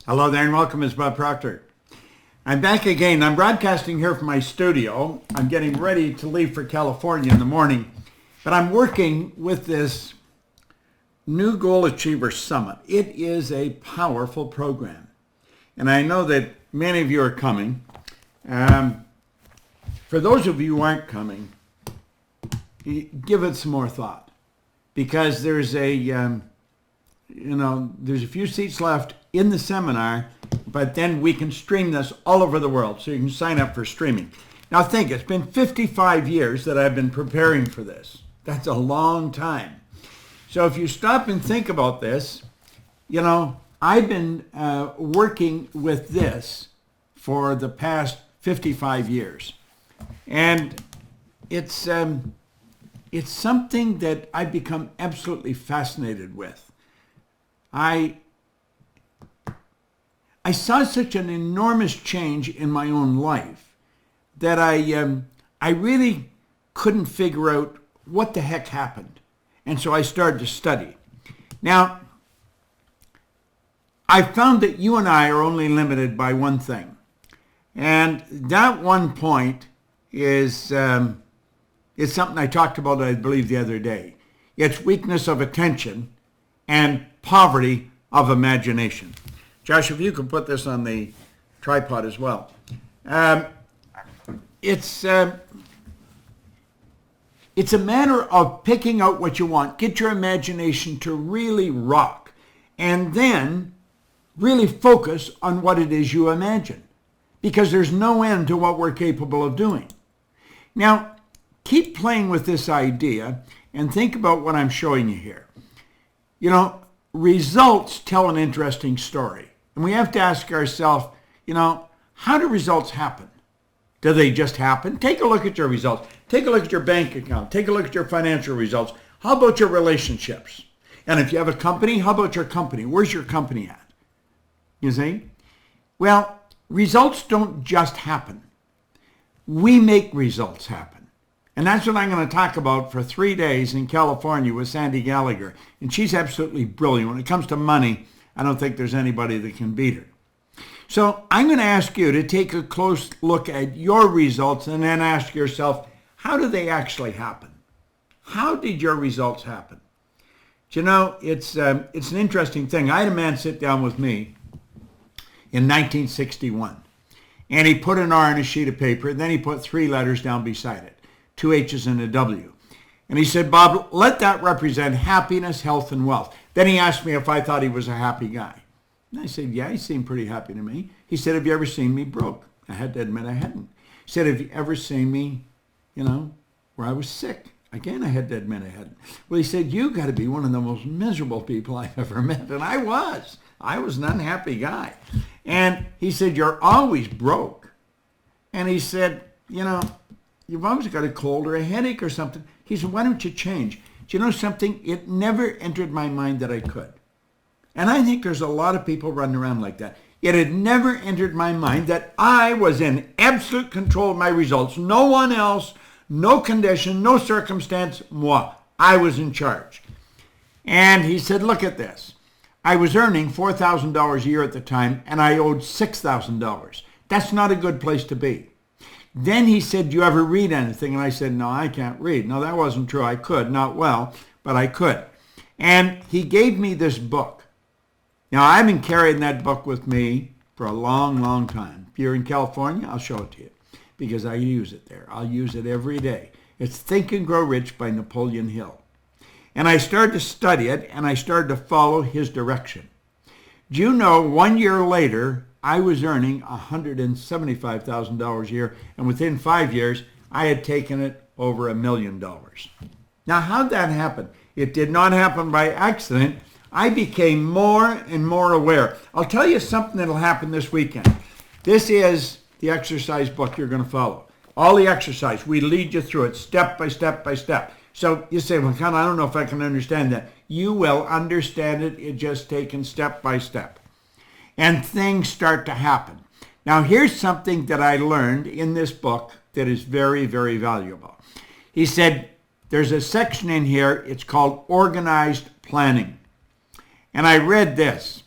Hello there and welcome, it's Bob Proctor. I'm back again. I'm broadcasting here from my studio. I'm getting ready to leave for California in the morning, but I'm working with this New Goal Achiever Summit. It is a powerful program, and I know that many of you are coming. For those of you who aren't coming, give it some more thought, because there's a few seats left in the seminar, but then we can stream this all over the world, so you can sign up for streaming. Now think, it's been 55 years that I've been preparing for this. That's a long time. So if you stop and think about this, I've been working with this for the past 55 years. And it's something that I've become absolutely fascinated with. I saw such an enormous change in my own life that I really couldn't figure out what the heck happened. And so I started to study. Now, I found that you and I are only limited by one thing. And that one point is something I talked about, I believe, the other day. It's weakness of attention and poverty of imagination. Josh, if you could put this on the tripod as well. It's a matter of picking out what you want. Get your imagination to really rock, and then really focus on what it is you imagine, because there's no end to what we're capable of doing. Now, keep playing with this idea and think about what I'm showing you here. Results tell an interesting story. And we have to ask ourselves, how do results happen? Do they just happen? Take a look at your results. Take a look at your bank account. Take a look at your financial results. How about your relationships? And if you have a company, how about your company? Where's your company at? You see? Well, results don't just happen. We make results happen. And that's what I'm going to talk about for 3 days in California with Sandy Gallagher. And she's absolutely brilliant. When it comes to money, I don't think there's anybody that can beat her. So I'm going to ask you to take a close look at your results and then ask yourself, how do they actually happen? How did your results happen? It's an interesting thing. I had a man sit down with me in 1961, and he put an R on a sheet of paper, and then he put 3 letters down beside it, 2 H's and a W. And he said, Bob, let that represent happiness, health, and wealth. Then he asked me if I thought he was a happy guy. And I said, yeah, he seemed pretty happy to me. He said, have you ever seen me broke? I had to admit I hadn't. He said, have you ever seen me, where I was sick? Again, I had to admit I hadn't. Well, he said, you got to be one of the most miserable people I've ever met. And I was. I was an unhappy guy. And he said, you're always broke. And he said, you've always got a cold or a headache or something. He said, why don't you change? Do you know something? It never entered my mind that I could. And I think there's a lot of people running around like that. It had never entered my mind that I was in absolute control of my results. No one else, no condition, no circumstance, moi. I was in charge. And he said, look at this. I was earning $4,000 a year at the time, and I owed $6,000. That's not a good place to be. Then he said, do you ever read anything? And I said, no, I can't read. No, that wasn't true. I could, not well, but I could. And he gave me this book. Now, I've been carrying that book with me for a long, long time. If you're in California, I'll show it to you because I use it there. I'll use it every day. It's Think and Grow Rich by Napoleon Hill. And I started to study it, and I started to follow his direction. Do you know, 1 year later, I was earning $175,000 a year, and within 5 years, I had taken it over $1 million. Now, how'd that happen? It did not happen by accident. I became more and more aware. I'll tell you something that'll happen this weekend. This is the exercise book you're going to follow. All the exercise, we lead you through it step by step by step. So you say, well, Con, I don't know if I can understand that. You will understand it. It's just taken step by step. And things start to happen. Now, here's something that I learned in this book that is very, very valuable. He said, there's a section in here, it's called organized planning. And I read this.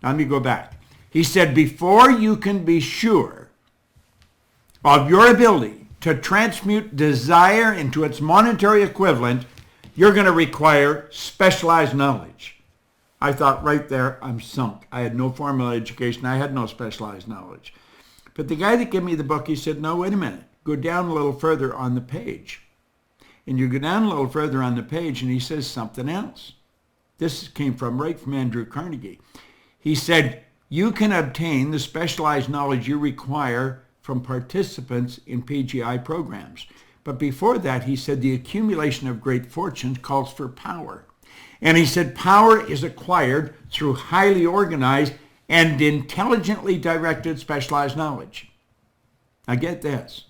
Now, let me go back. He said, before you can be sure of your ability to transmute desire into its monetary equivalent, you're going to require specialized knowledge. I thought right there, I'm sunk. I had no formal education. I had no specialized knowledge. But the guy that gave me the book, he said, no, wait a minute. Go down a little further on the page. And you go down a little further on the page, and he says something else. This came right from Andrew Carnegie. He said, you can obtain the specialized knowledge you require from participants in PGI programs. But before that, he said, the accumulation of great fortunes calls for power. And he said, power is acquired through highly organized and intelligently directed specialized knowledge. Now get this.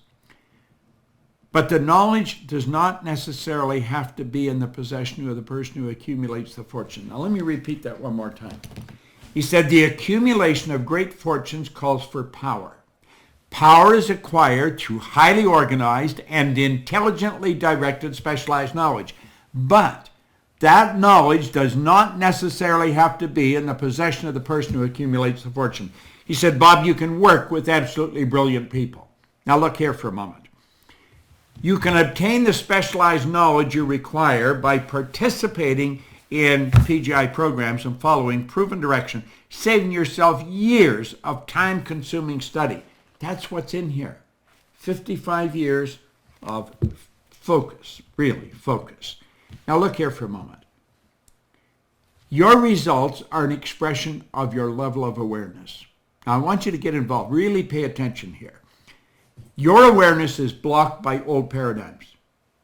But the knowledge does not necessarily have to be in the possession of the person who accumulates the fortune. Now let me repeat that one more time. He said, the accumulation of great fortunes calls for power. Power is acquired through highly organized and intelligently directed specialized knowledge. But that knowledge does not necessarily have to be in the possession of the person who accumulates the fortune. He said, Bob, you can work with absolutely brilliant people. Now look here for a moment. You can obtain the specialized knowledge you require by participating in PGI programs and following proven direction, saving yourself years of time-consuming study. That's what's in here. 55 years of focus, really focus. Now look here for a moment. Your results are an expression of your level of awareness. Now I want you to get involved. Really pay attention here. Your awareness is blocked by old paradigms.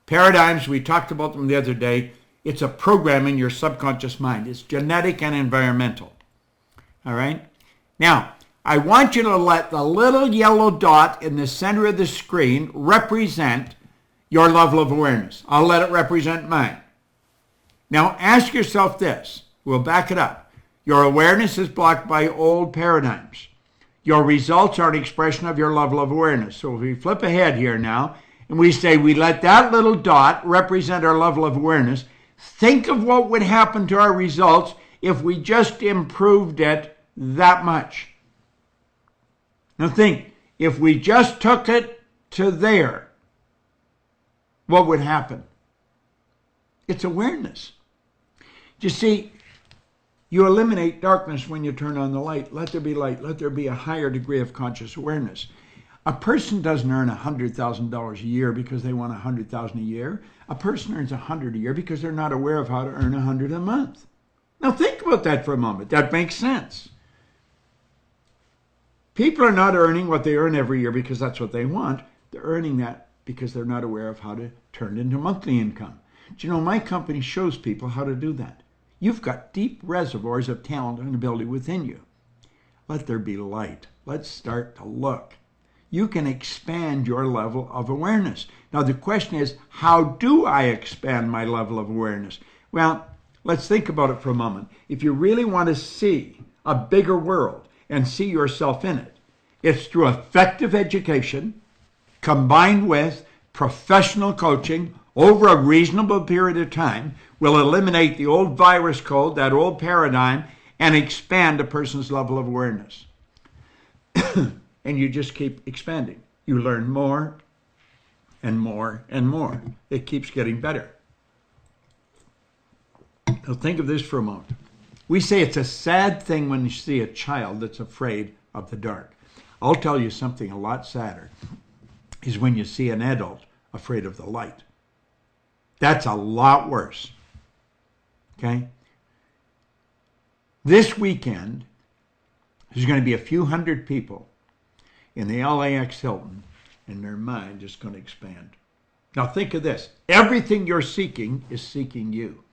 Paradigms, we talked about them the other day. It's a program in your subconscious mind. It's genetic and environmental. All right? Now, I want you to let the little yellow dot in the center of the screen represent your level of awareness. I'll let it represent mine. Now, ask yourself this. We'll back it up. Your awareness is blocked by old paradigms. Your results are an expression of your level of awareness. So if we flip ahead here now, and we say we let that little dot represent our level of awareness, think of what would happen to our results if we just improved it that much. Now think, if we just took it to there, what would happen? It's awareness. You see, you eliminate darkness when you turn on the light. Let there be light. Let there be a higher degree of conscious awareness. A person doesn't earn $100,000 a year because they want $100,000 a year. A person earns $100 a year because they're not aware of how to earn $100 a month. Now think about that for a moment. That makes sense. People are not earning what they earn every year because that's what they want. They're earning that because they're not aware of how to turn it into monthly income. Do you know, my company shows people how to do that. You've got deep reservoirs of talent and ability within you. Let there be light. Let's start to look. You can expand your level of awareness. Now the question is, how do I expand my level of awareness? Well, let's think about it for a moment. If you really want to see a bigger world and see yourself in it, it's through effective education combined with professional coaching over a reasonable period of time will eliminate the old virus code, that old paradigm, and expand a person's level of awareness. And you just keep expanding. You learn more and more and more. It keeps getting better. Now think of this for a moment. We say it's a sad thing when you see a child that's afraid of the dark. I'll tell you something a lot sadder is when you see an adult afraid of the light. That's a lot worse. Okay? This weekend, there's going to be a few hundred people in the LAX Hilton, and their mind is going to expand. Now think of this. Everything you're seeking is seeking you.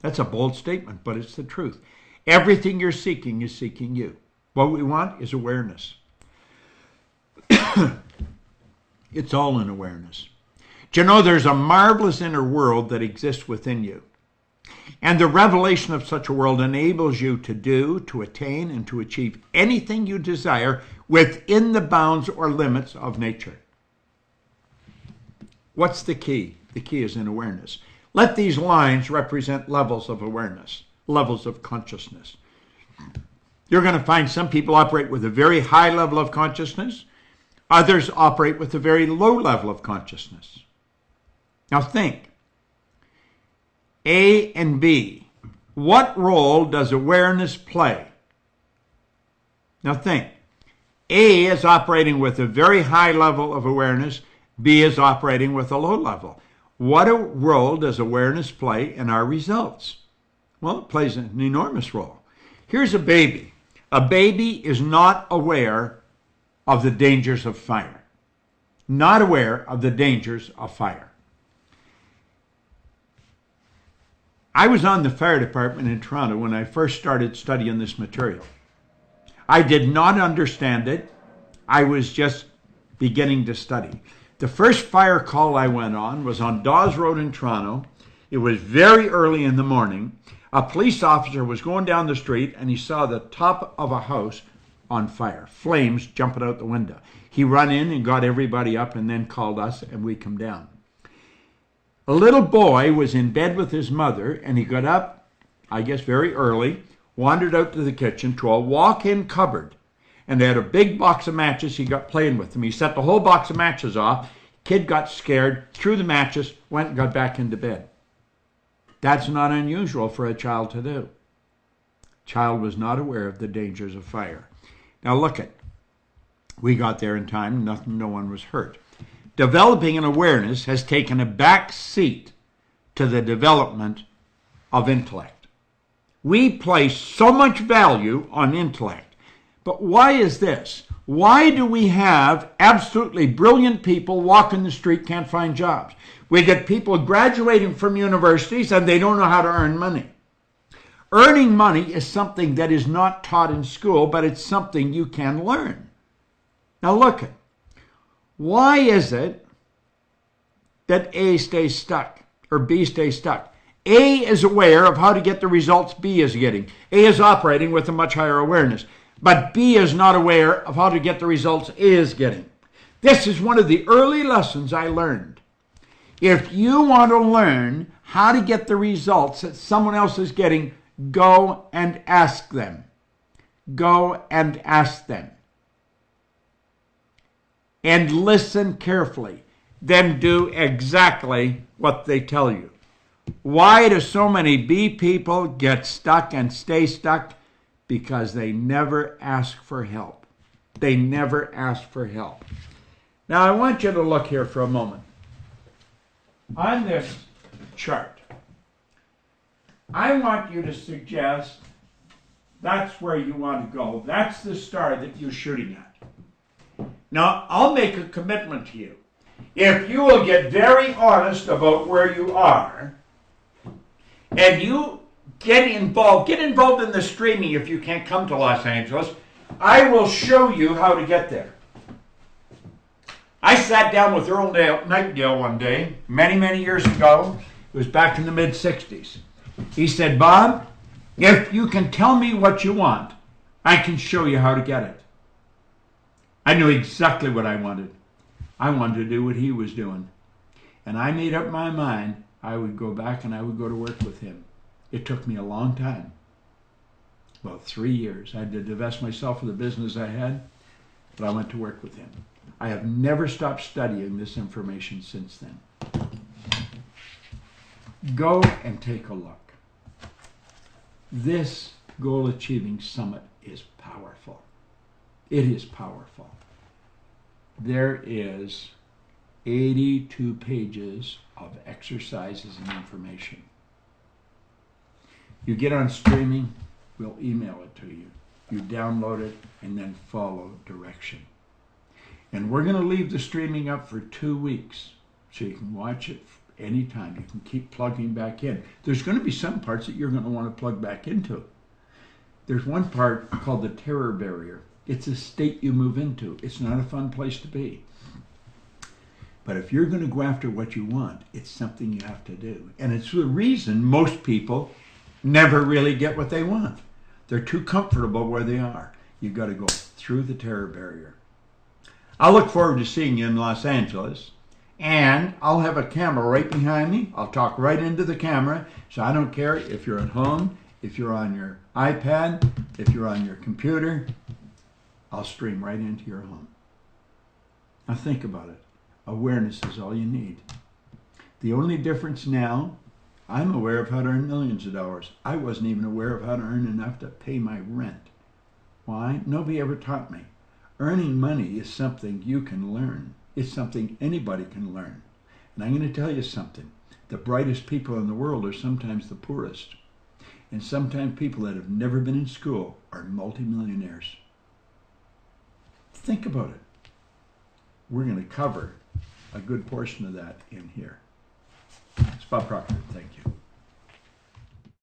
That's a bold statement, but it's the truth. Everything you're seeking is seeking you. What we want is awareness. It's all in awareness. Do you know there's a marvelous inner world that exists within you? And the revelation of such a world enables you to do, to attain, and to achieve anything you desire within the bounds or limits of nature. What's the key? The key is in awareness. Let these lines represent levels of awareness, levels of consciousness. You're going to find some people operate with a very high level of consciousness. Others operate with a very low level of consciousness. Now think. A and B. What role does awareness play? Now think. A is operating with a very high level of awareness. B is operating with a low level. What role does awareness play in our results? Well, it plays an enormous role. Here's a baby. A baby is not aware of the dangers of fire. Not aware of the dangers of fire. I was on the fire department in Toronto when I first started studying this material. I did not understand it. I was just beginning to study. The first fire call I went on was on Dawes Road in Toronto. It was very early in the morning. A police officer was going down the street and he saw the top of a house on fire, flames jumping out the window. He ran in and got everybody up and then called us and we come down. A little boy was in bed with his mother and he got up, I guess very early, wandered out to the kitchen to a walk-in cupboard, and they had a big box of matches. He got playing with them. He set the whole box of matches off. Kid got scared, threw the matches, went and got back into bed. That's not unusual for a child to do. Child was not aware of the dangers of fire. Now look it. We got there in time. No one was hurt. Developing an awareness has taken a back seat to the development of intellect. We place so much value on intellect. But why is this? Why do we have absolutely brilliant people walking the street, can't find jobs? We get people graduating from universities and they don't know how to earn money. Earning money is something that is not taught in school, but it's something you can learn. Now look at, why is it that A stays stuck or B stays stuck? A is aware of how to get the results B is getting. A is operating with a much higher awareness, but B is not aware of how to get the results A is getting. This is one of the early lessons I learned. If you want to learn how to get the results that someone else is getting, go and ask them. Go and ask them. And listen carefully. Then do exactly what they tell you. Why do so many B people get stuck and stay stuck? Because they never ask for help. They never ask for help. Now I want you to look here for a moment. On this chart, I want you to suggest that's where you want to go. That's the star that you're shooting at. Now, I'll make a commitment to you. If you will get very honest about where you are, and you get involved in the streaming if you can't come to Los Angeles, I will show you how to get there. I sat down with Earl Nightingale one day, many, many years ago. It was back in the mid-60s. He said, Bob, if you can tell me what you want, I can show you how to get it. I knew exactly what I wanted. I wanted to do what he was doing. And I made up my mind I would go back and I would go to work with him. It took me a long time, about 3 years. I had to divest myself of the business I had, but I went to work with him. I have never stopped studying this information since then. Go and take a look. This Goal Achieving Summit is powerful. It is powerful. There is 82 pages of exercises and information. You get on streaming, we'll email it to you. You download it and then follow direction. And we're going to leave the streaming up for 2 weeks so you can watch it anytime. You can keep plugging back in. There's going to be some parts that you're going to want to plug back into. There's one part called the terror barrier. It's a state you move into. It's not a fun place to be. But if you're going to go after what you want, it's something you have to do. And it's the reason most people never really get what they want. They're too comfortable where they are. You've got to go through the terror barrier. I'll look forward to seeing you in Los Angeles. And I'll have a camera right behind me. I'll talk right into the camera. So I don't care if you're at home, if you're on your iPad, If you're on your computer, I'll stream right into your home. Now think about it. Awareness is all you need. The only difference now, I'm aware of how to earn millions of dollars. I wasn't even aware of how to earn enough to pay my rent. Why? Nobody ever taught me. Earning money is something you can learn. It's something anybody can learn. And I'm going to tell you something. The brightest people in the world are sometimes the poorest. And sometimes people that have never been in school are multimillionaires. Think about it. We're going to cover a good portion of that in here. It's Bob Proctor. Thank you.